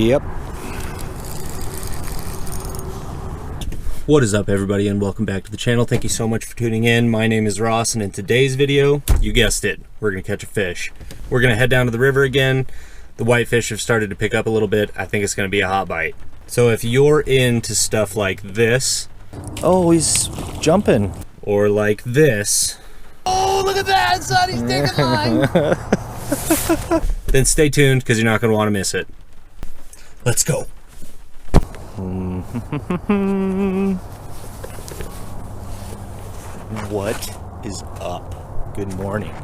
Yep. What is up, everybody, and welcome back to the channel. Thank you so much for tuning in. My name is Ross, and in today's video, you guessed it, we're gonna catch a fish. We're gonna head down to the river again. The whitefish have started to pick up a little bit. I think it's gonna be a hot bite. So if you're into stuff like this, oh, he's jumping, or like this, oh, look at that, son, he's taking line. Then stay tuned, because you're not gonna want to miss it. Let's go. What is up? Good morning.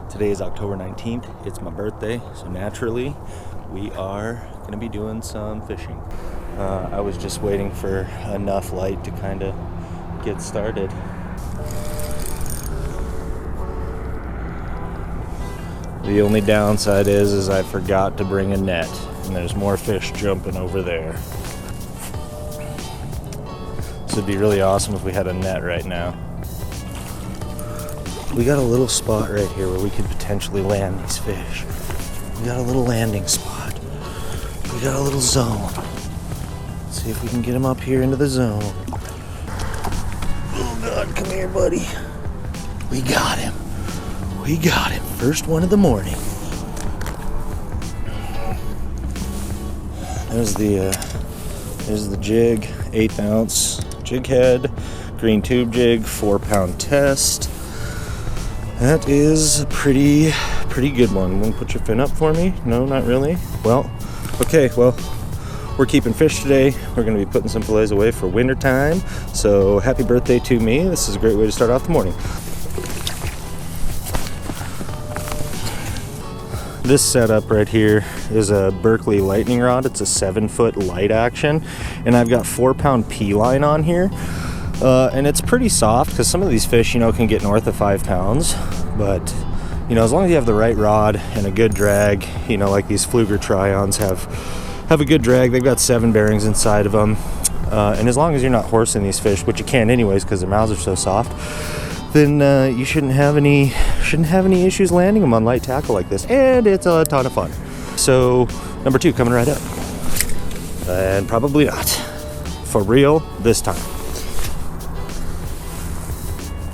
Today is October 19th. It's my birthday, so naturally we are going to be doing some fishing. I was just waiting for enough light to kind of get started. The only downside is I forgot to bring a net, and there's more fish jumping over there. It'd be really awesome if we had a net right now. We got a little spot right here where we could potentially land these fish. We got a little landing spot. We got a little zone. Let's see if we can get him up here into the zone. Oh God, come here, buddy. We got him. We got him. First one of the morning. There's the jig, 1/8 ounce jig head, green tube jig, 4-pound test. That is a pretty good one. You want to put your fin up for me? No, not really. Well, okay, well, we're keeping fish today. We're going to be putting some fillets away for winter time. So happy birthday to me. This is a great way to start off the morning. This setup right here is a Berkeley lightning rod. It's a 7-foot light action, and I've got 4-pound P-line on here, and it's pretty soft because some of these fish, you know, can get north of 5 pounds. But you know, as long as you have the right rod and a good drag, you know, like these Fluger Trions have a good drag. They've got 7 bearings inside of them, and as long as you're not horsing these fish, which you can't anyways because their mouths are so soft, then you shouldn't have any issues landing them on light tackle like this, and it's a ton of fun. So number 2 coming right up, and probably not for real this time.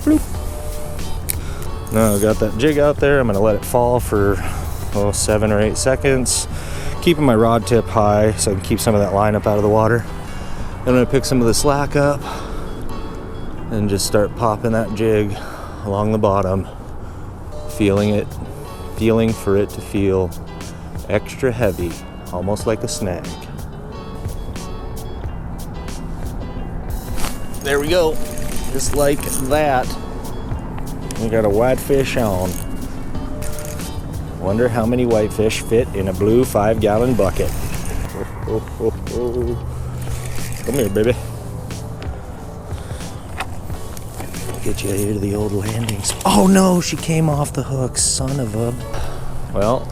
Bloop. Now I've got that jig out there. I'm gonna let it fall for 7 or 8 seconds, keeping my rod tip high so I can keep some of that line up out of the water. I'm gonna pick some of the slack up and just start popping that jig along the bottom, feeling for it to feel extra heavy, almost like a snag. There we go, just like that. We got a whitefish on. Wonder how many whitefish fit in a blue 5-gallon bucket. Come here, baby. Get you here to the old landing spot. Oh no, she came off the hook, son of a... Well,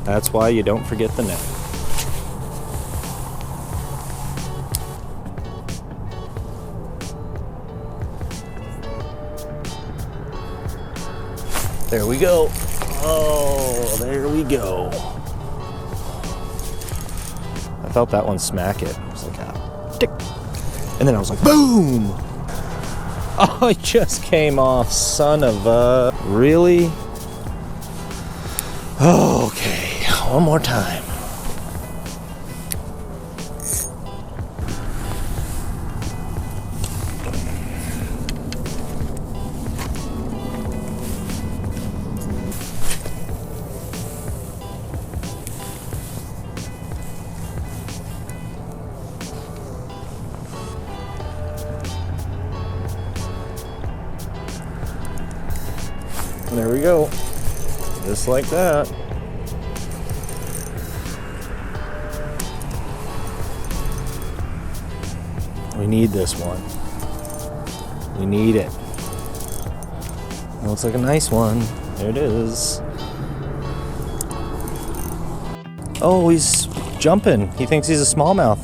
that's why you don't forget the net. There we go. Oh, there we go. I felt that one smack it. It was like a tick. And then I was like, boom! Oh, it just came off, son of a... Really? Okay, one more time. There we go, just like that. We need this one. We need it. It looks like a nice one. There it is. Oh, he's jumping. He thinks he's a smallmouth.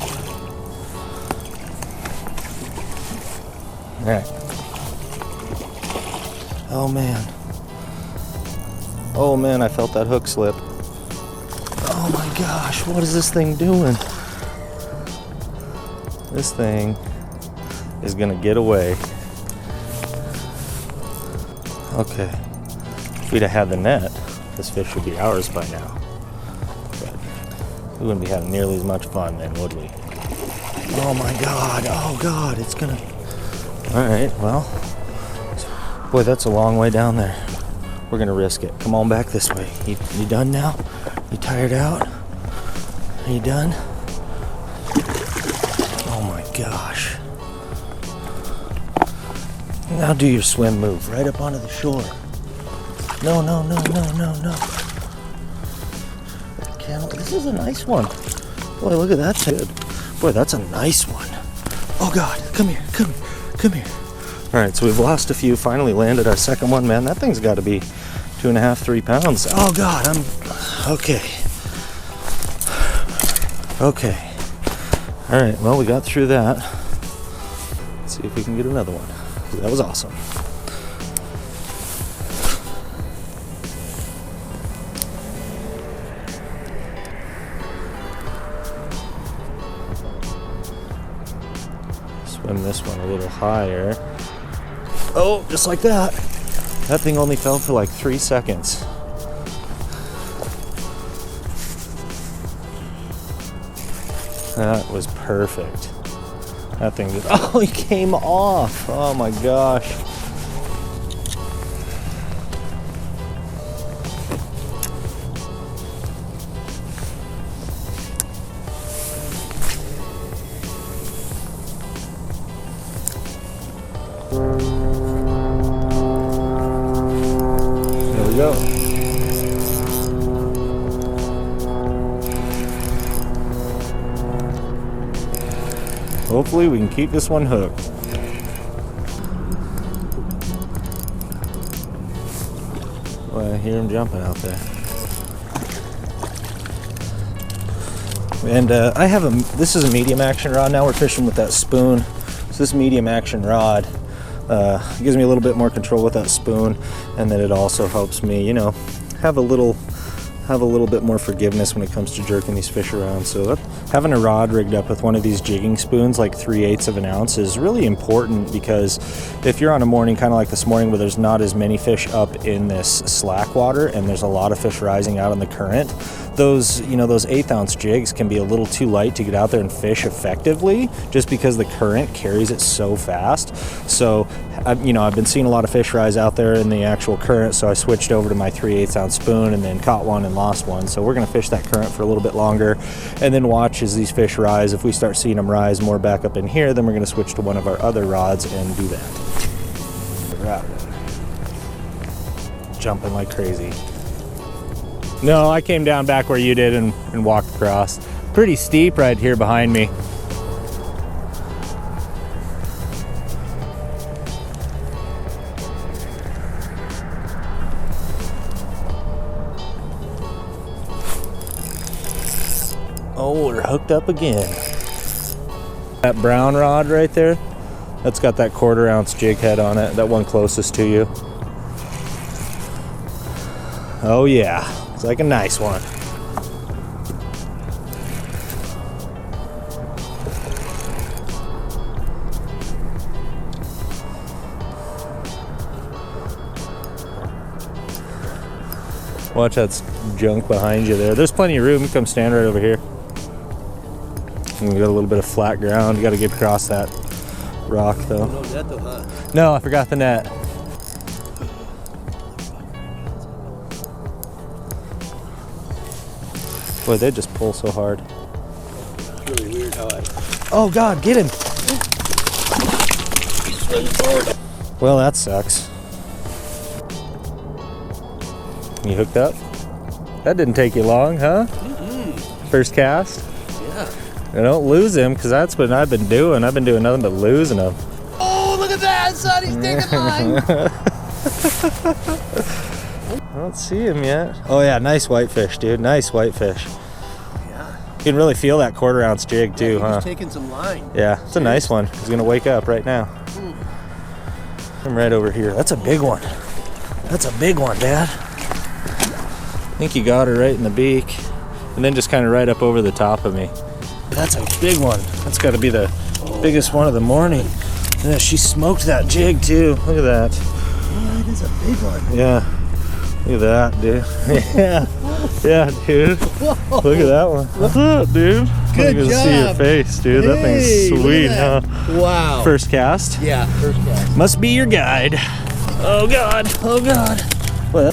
All right. Oh man. Oh man, I felt that hook slip. Oh my gosh, what is this thing doing? This thing is gonna get away. Okay, if we'd have had the net, this fish would be ours by now. But we wouldn't be having nearly as much fun then, would we? Oh my God, oh God, it's gonna... All right, well, boy, that's a long way down there. We're gonna risk it. Come on back this way. You done now? You tired out? Are you done? Oh my gosh. Now do your swim move right up onto the shore. No, no, no, no, no, no. This is a nice one. Boy, look at that. Good. Boy, that's a nice one. Oh God, come here, come here, come here. All right, so we've lost a few, finally landed our second one. Man, that thing's gotta be 2.5, 3 pounds. Oh God, okay. Okay. All right, well, we got through that. Let's see if we can get another one. That was awesome. Swim this one a little higher. Oh, just like that. That thing only fell for like 3 seconds. That was perfect. That thing just, oh, he came off. Oh my gosh. There we go. Hopefully we can keep this one hooked. Well, I hear him jumping out there. And I have this is a medium action rod now. We're fishing with that spoon. So this medium action rod gives me a little bit more control with that spoon, and then it also helps me, you know, have a little bit more forgiveness when it comes to jerking these fish around. So having a rod rigged up with one of these jigging spoons, like 3/8 of an ounce, is really important, because if you're on a morning kind of like this morning where there's not as many fish up in this slack water and there's a lot of fish rising out in the current, those 1/8 ounce jigs can be a little too light to get out there and fish effectively, just because the current carries it so fast. So I've been seeing a lot of fish rise out there in the actual current, so I switched over to my 3/8 ounce spoon and then caught one and lost one. So we're going to fish that current for a little bit longer and then watch as these fish rise. If we start seeing them rise more back up in here, then we're going to switch to one of our other rods and do that. Right. Jumping like crazy. No, I came down back where you did and walked across. Pretty steep right here behind me. Oh, we're hooked up again. That brown rod right there, that's got that 1/4 ounce jig head on it, that one closest to you. Oh yeah, it's like a nice one. Watch that junk behind you there. There's plenty of room. Come stand right over here. And we got a little bit of flat ground. You got to get across that rock though. No net though, huh? No, I forgot the net. Boy, they just pull so hard. It's really weird how Oh God, get him! he's swimming forward. Well, that sucks. You hooked up? That didn't take you long, huh? First cast? Yeah. I don't lose him, because that's what I've been doing. I've been doing nothing but losing him. Oh, look at that, son. He's taking mine. I don't see him yet. Oh yeah, nice whitefish, dude. Nice whitefish. Yeah. You can really feel that 1/4 ounce jig too, huh? He's taking some line. Yeah, it's a nice one. He's gonna wake up right now. I'm right over here. That's a big one. That's a big one, Dad. I think you got her right in the beak. and then just kind of right up over the top of me. That's a big one. That's got to be the biggest one of the morning. Yeah, she smoked that jig too. Look at that. Oh, that is a big one. Yeah. Look at that, dude. Yeah. Yeah, dude. Whoa. Look at that one. What's up, dude? Good job. job. See your face, dude. That thing's Hey, look sweet, at huh? that. Wow. First cast? Yeah, first cast. Must be your guide. Oh, God. Oh, God. Well.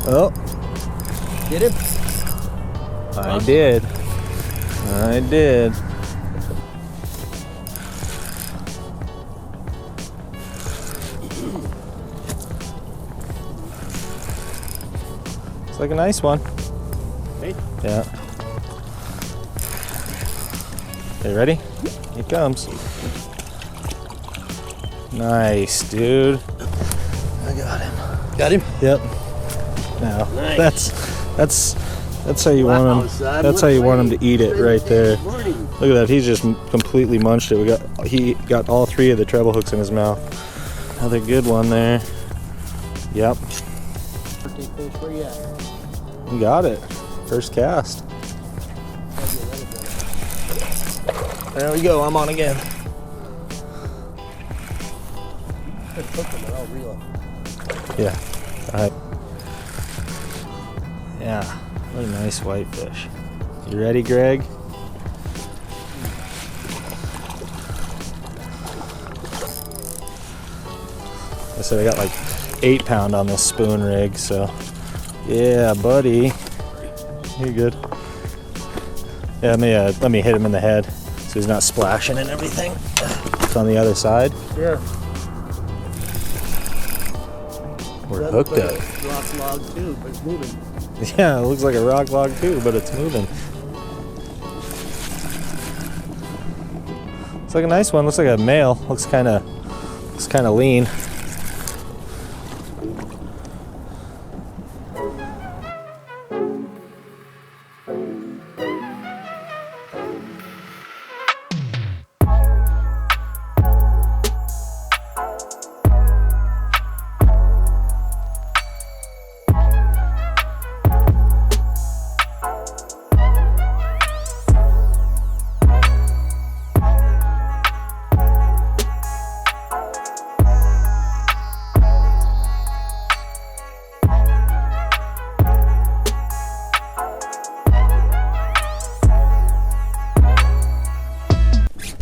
Oh. Get him? I did. I did. It's like a nice one. Hey. Yeah. You ready? Here it comes. Nice, dude. I got him. Got him? Yep. Now Nice. that's how you want him. Son. That's how you want him to eat it right there. Morning. Look at that. He's just completely munched it. He got all 3 of the treble hooks in his mouth. Another good one there. Yep. Birthday fish, where you at? You got it. First cast. There we go. I'm on again. Cook them, they're all real. Yeah. All right. Yeah. What a nice whitefish. You ready, Greg? I said I got like 8 pound on this spoon rig, so yeah, buddy. You're good. Yeah, let me hit him in the head so he's not splashing and everything. It's on the other side. Yeah. We're hooked up. Rock log too, but it's moving. Yeah, it looks like a rock log too, but it's moving. It's like a nice one. Looks like a male. Looks kind of lean.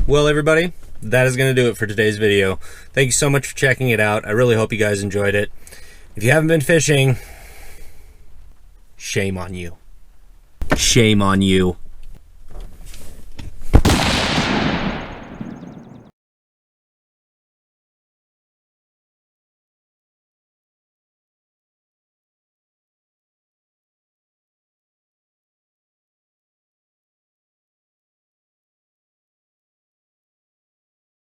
Well, everybody, that is going to do it for today's video. Thank you so much for checking it out. I really hope you guys enjoyed it. If you haven't been fishing, shame on you. Shame on you.